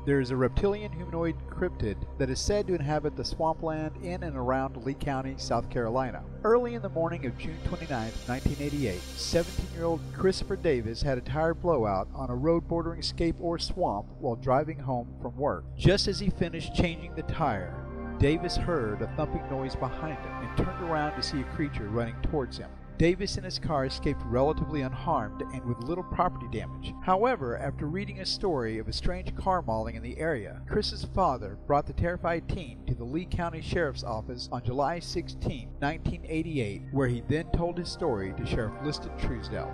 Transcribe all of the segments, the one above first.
There is a reptilian humanoid cryptid that is said to inhabit the swampland in and around Lee County, South Carolina. Early in the morning of June 29, 1988, 17-year-old Christopher Davis had a tire blowout on a road bordering Scape or swamp while driving home from work. Just as he finished changing the tire, Davis heard a thumping noise behind him and turned around to see a creature running towards him. Davis and his car escaped relatively unharmed and with little property damage. However, after reading a story of a strange car mauling in the area, Chris's father brought the terrified teen to the Lee County Sheriff's office on July 16, 1988, where he then told his story to Sheriff Liston Truesdale.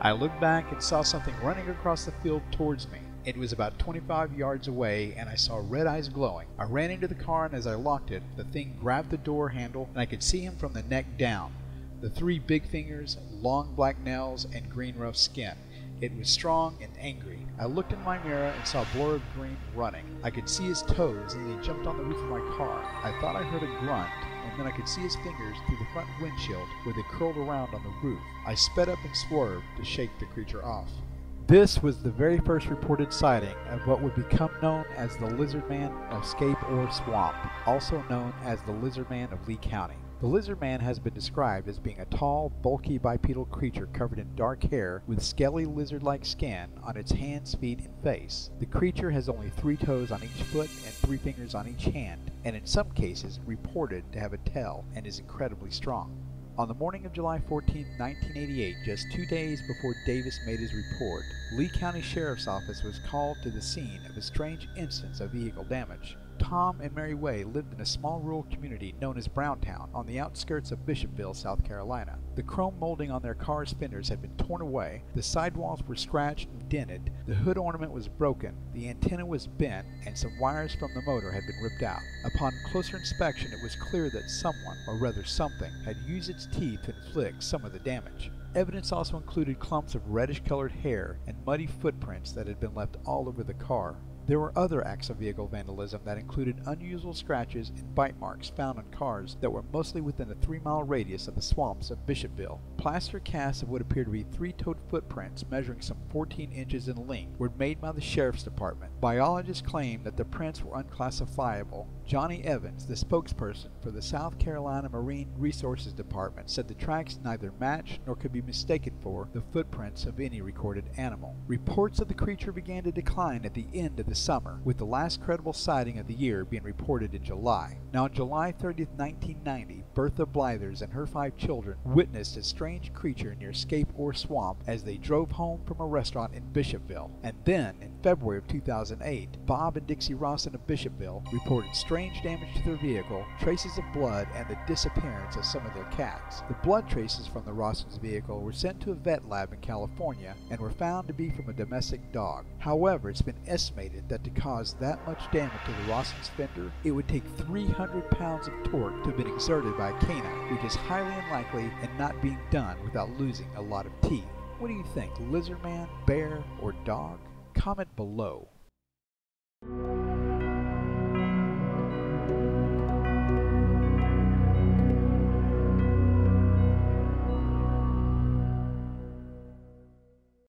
I looked back and saw something running across the field towards me. It was about 25 yards away, and I saw red eyes glowing. I ran into the car, and as I locked it, the thing grabbed the door handle, and I could see him from the neck down. The 3 big fingers, long black nails, and green rough skin. It was strong and angry. I looked in my mirror and saw a blur of green running. I could see his toes, and he jumped on the roof of my car. I thought I heard a grunt, and then I could see his fingers through the front windshield where they curled around on the roof. I sped up and swerved to shake the creature off. This was the very first reported sighting of what would become known as the Lizard Man of Scape or Swamp, also known as the Lizard Man of Lee County. The Lizard Man has been described as being a tall, bulky bipedal creature covered in dark hair with scaly lizard-like skin on its hands, feet, and face. The creature has only 3 toes on each foot and 3 fingers on each hand, and in some cases reported to have a tail and is incredibly strong. On the morning of July 14, 1988, just 2 days before Davis made his report, Lee County Sheriff's Office was called to the scene of a strange instance of vehicle damage. Tom and Mary Way lived in a small rural community known as Browntown on the outskirts of Bishopville, South Carolina. The chrome molding on their car's fenders had been torn away, the sidewalls were scratched and dented, the hood ornament was broken, the antenna was bent, and some wires from the motor had been ripped out. Upon closer inspection, it was clear that someone, or rather something, had used its teeth to inflict some of the damage. Evidence also included clumps of reddish-colored hair and muddy footprints that had been left all over the car. There were other acts of vehicle vandalism that included unusual scratches and bite marks found on cars that were mostly within a 3-mile radius of the swamps of Bishopville. Plaster casts of what appeared to be 3-toed footprints measuring some 14 inches in length were made by the Sheriff's Department. Biologists claimed that the prints were unclassifiable. Johnny Evans, the spokesperson for the South Carolina Marine Resources Department, said the tracks neither matched nor could be mistaken for the footprints of any recorded animal. Reports of the creature began to decline at the end of the summer, with the last credible sighting of the year being reported in July. Now on July 30, 1990, Bertha Blythers and her 5 children witnessed a strange creature near Scape or Swamp as they drove home from a restaurant in Bishopville. And then, in February of 2008, Bob and Dixie Rawson of Bishopville reported strange damage to their vehicle, traces of blood, and the disappearance of some of their cats. The blood traces from the Rawson's vehicle were sent to a vet lab in California and were found to be from a domestic dog. However, it's been estimated that to cause that much damage to the Rawson's fender, it would take 300 pounds of torque to have been exerted by a canine, which is highly unlikely and not being done without losing a lot of teeth. What do you think, lizard man, bear, or dog? Comment below.